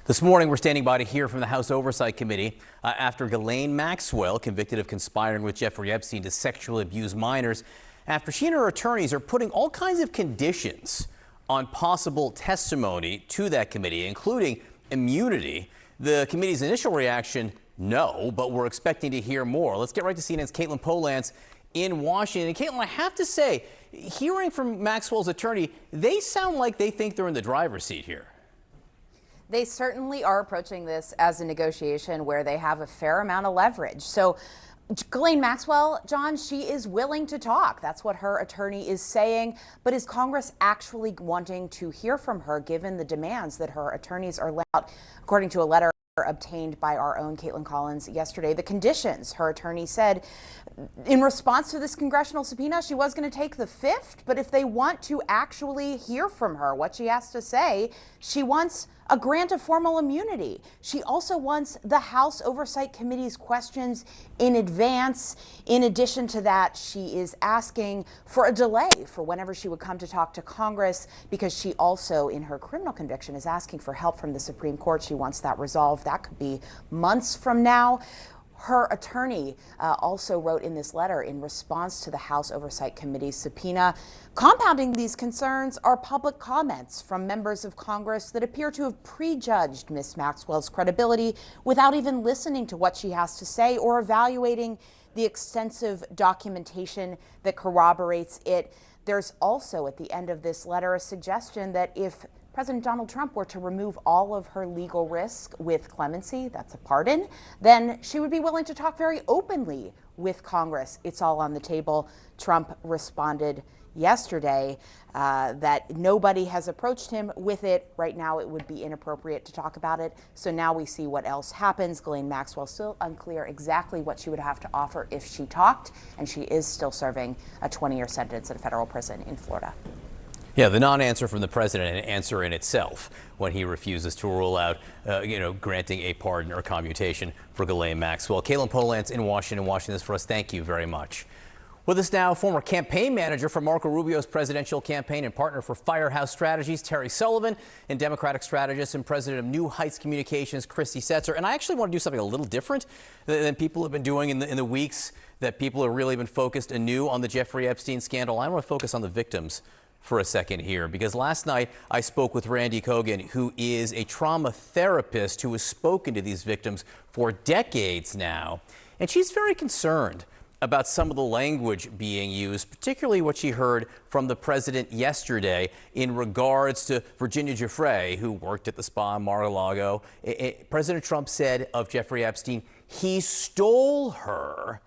This morning, we're standing by to hear from the House Oversight Committee after Ghislaine Maxwell, convicted of conspiring with Jeffrey Epstein to sexually abuse minors, after she and her attorneys are putting all kinds of conditions on possible testimony to that committee, including immunity. The committee's initial reaction, no, but we're expecting to hear more. Let's get right to CNN's Caitlin Polance in Washington. And Caitlin, I have to say, hearing from Maxwell's attorney, they sound like they think they're in the driver's seat here. They certainly are approaching this as a negotiation where they have a fair amount of leverage. So Ghislaine Maxwell, John, she is willing to talk. That's what her attorney is saying. But is Congress actually wanting to hear from her, given the demands that her attorneys are laying out? According to a letter obtained by our own Caitlin Collins yesterday, the conditions, her attorney said, in response to this congressional subpoena, she was going to take the fifth. But if they want to actually hear from her, what she has to say, she wants a grant of formal immunity. She also wants the House Oversight Committee's questions in advance. In addition to that, she is asking for a delay for whenever she would come to talk to Congress, because she also, in her criminal conviction, is asking for help from the Supreme Court. She wants that resolved. That could be months from now. Her attorney also wrote in this letter, in response to the House Oversight Committee's subpoena, compounding these concerns are public comments from members of Congress that appear to have prejudged Ms. Maxwell's credibility without even listening to what she has to say or evaluating the extensive documentation that corroborates it. There's also, at the end of this letter, a suggestion that if President Donald Trump were to remove all of her legal risk with clemency, that's a pardon, then she would be willing to talk very openly with Congress. It's all on the table. Trump responded yesterday that nobody has approached him with it. Right now, it would be inappropriate to talk about it. So now we see what else happens. Ghislaine Maxwell, still unclear exactly what she would have to offer if she talked, and she is still serving a 20-year sentence at a federal prison in Florida. Yeah, the non-answer from the president, an answer in itself when he refuses to rule out, granting a pardon or commutation for Ghislaine Maxwell. Caitlin Polance in Washington, watching this for us. Thank you very much. With us now, former campaign manager for Marco Rubio's presidential campaign and partner for Firehouse Strategies, Terry Sullivan, and Democratic strategist and president of New Heights Communications, Christy Setzer. And I actually want to do something a little different than people have been doing in the weeks that people have really been focused anew on the Jeffrey Epstein scandal. I want to focus on the victims for a second here, because last night I spoke with Randy Kogan, who is a trauma therapist who has spoken to these victims for decades now. And she's very concerned about some of the language being used, particularly what she heard from the president yesterday in regards to Virginia Giuffre, who worked at the spa in Mar-a-Lago. President Trump said of Jeffrey Epstein, he stole her.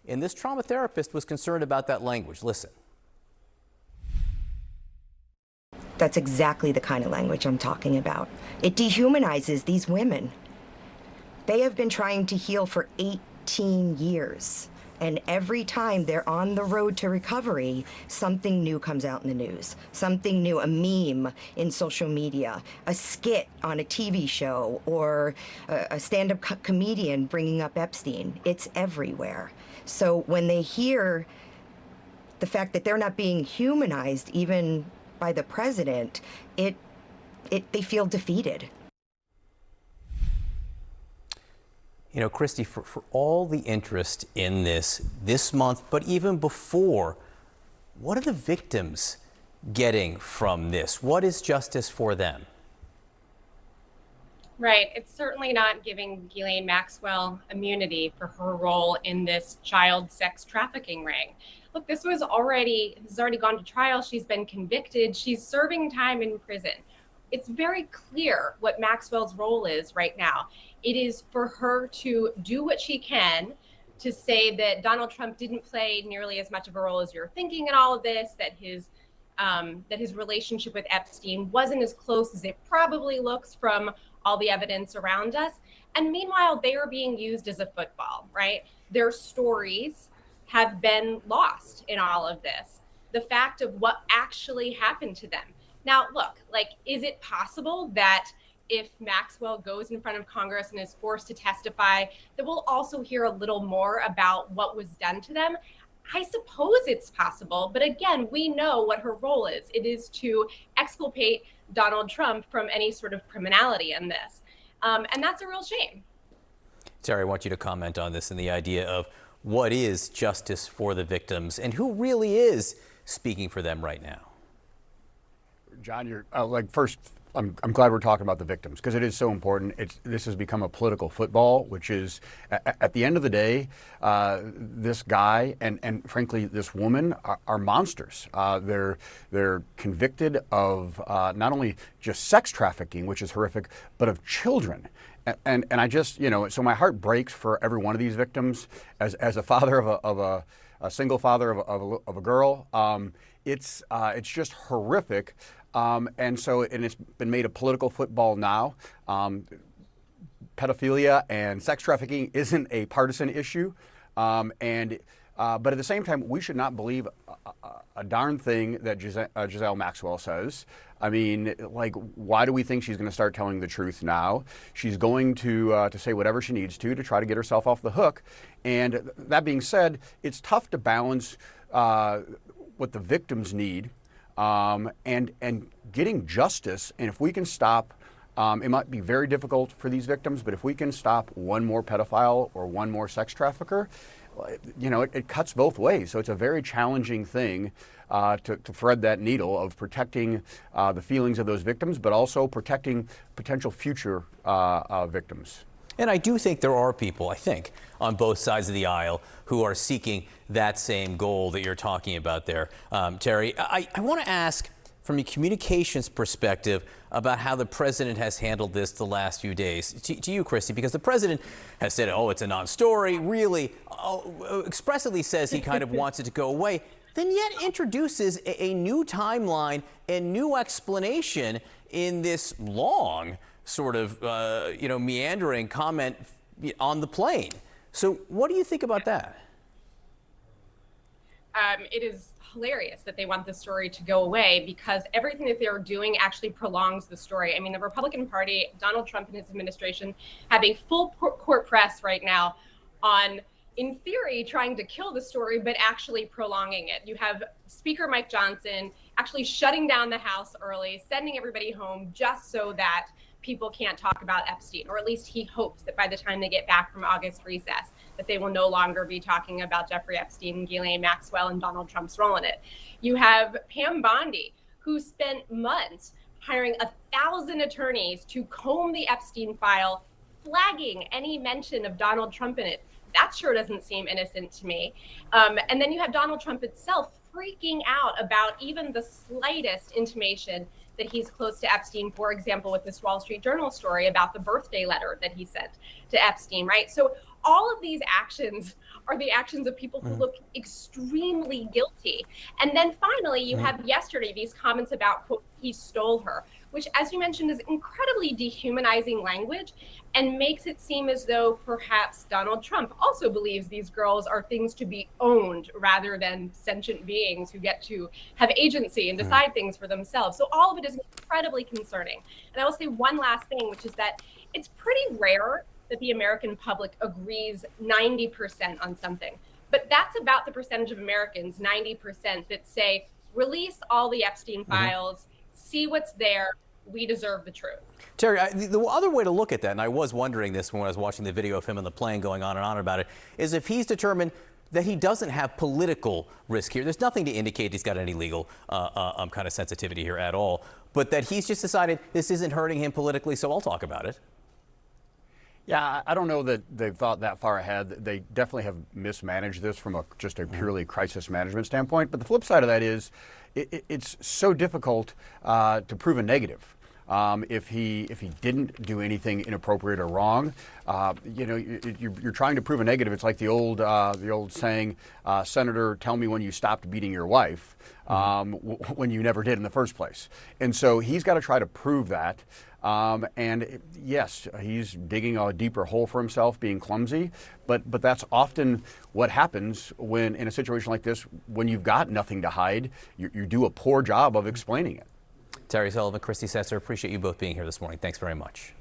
And this trauma therapist was concerned about that language. Listen. That's exactly the kind of language I'm talking about. It dehumanizes these women. They have been trying to heal for 18 years. And every time they're on the road to recovery, something new comes out in the news. Something new, a meme in social media, a skit on a TV show, or a stand-up comedian bringing up Epstein. It's everywhere. So when they hear the fact that they're not being humanized, even by the president, they feel defeated. You know, Christy, for all the interest in this month, but even before, what are the victims getting from this? What is justice for them? Right. It's certainly not giving Ghislaine Maxwell immunity for her role in this child sex trafficking ring. Look, this has already gone to trial. She's been convicted. She's serving time in prison. It's very clear what Maxwell's role is right now. It is for her to do what she can to say that Donald Trump didn't play nearly as much of a role as you're thinking in all of this, that his relationship with Epstein wasn't as close as it probably looks from all the evidence around us. And meanwhile, they are being used as a football, right? Their stories have been lost in all of this. The fact of what actually happened to them. Now, look, is it possible that if Maxwell goes in front of Congress and is forced to testify, that we'll also hear a little more about what was done to them? I suppose it's possible. But again, we know what her role is. It is to exculpate Donald Trump from any sort of criminality in this. And that's a real shame. Terry, I want you to comment on this and the idea of what is justice for the victims and who really is speaking for them right now. John, you're first, I'm glad we're talking about the victims because it is so important. This has become a political football, which is, at the end of the day, this guy and frankly this woman are monsters. They're convicted of not only just sex trafficking, which is horrific, but of children. And I just, so my heart breaks for every one of these victims. As a father of a single father of a girl, it's just horrific. And it's been made a political football now. Pedophilia and sex trafficking isn't a partisan issue. But at the same time, we should not believe a darn thing that Giselle Maxwell says. I mean, why do we think she's going to start telling the truth now? She's going to say whatever she needs to try to get herself off the hook. And that being said, it's tough to balance what the victims need and getting justice. And if we can stop, it might be very difficult for these victims, but if we can stop one more pedophile or one more sex trafficker, it cuts both ways. So it's a very challenging thing to thread that needle of protecting the feelings of those victims, but also protecting potential future victims. And I do think there are people, on both sides of the aisle who are seeking that same goal that you're talking about there. Terry, I want to ask from a communications perspective about how the president has handled this the last few days. To you, Christy, because the president has said, it's a non-story, really expressively says he kind of wants it to go away, then yet introduces a new timeline and new explanation in this long sort of, meandering comment on the plane. So what do you think about that? It is hilarious that they want the story to go away because everything that they're doing actually prolongs the story. I mean, the Republican Party, Donald Trump and his administration have a full court press right now on, in theory, trying to kill the story, but actually prolonging it. You have Speaker Mike Johnson actually shutting down the House early, sending everybody home just so that people can't talk about Epstein, or at least he hopes that by the time they get back from August recess, that they will no longer be talking about Jeffrey Epstein, Ghislaine Maxwell, and Donald Trump's role in it. You have Pam Bondi, who spent months hiring 1,000 attorneys to comb the Epstein file, flagging any mention of Donald Trump in it. That sure doesn't seem innocent to me. And then you have Donald Trump itself freaking out about even the slightest intimation that he's close to Epstein, for example, with this Wall Street Journal story about the birthday letter that he sent to Epstein, right? So all of these actions are the actions of people who look extremely guilty. And then finally, you have yesterday these comments about, quote, he stole her, which, as you mentioned, is incredibly dehumanizing language and makes it seem as though perhaps Donald Trump also believes these girls are things to be owned rather than sentient beings who get to have agency and decide things for themselves. So all of it is incredibly concerning. And I will say one last thing, which is that it's pretty rare that the American public agrees 90% on something. But that's about the percentage of Americans, 90%, that say, release all the Epstein files, see what's there, we deserve the truth. Terry, the other way to look at that, and I was wondering this when I was watching the video of him on the plane going on and on about it, is if he's determined that he doesn't have political risk here. There's nothing to indicate he's got any legal kind of sensitivity here at all, but that he's just decided this isn't hurting him politically, so I'll talk about it. Yeah, I don't know that they've thought that far ahead. They definitely have mismanaged this from just a purely crisis management standpoint. But the flip side of that is it's so difficult to prove a negative. If he didn't do anything inappropriate or wrong, you're trying to prove a negative. It's like the old saying, Senator, tell me when you stopped beating your wife, when you never did in the first place. And so he's got to try to prove that. And yes, he's digging a deeper hole for himself, being clumsy, but that's often what happens when in a situation like this, when you've got nothing to hide, you do a poor job of explaining it. Terry Sullivan, Christy Setzer, appreciate you both being here this morning. Thanks very much.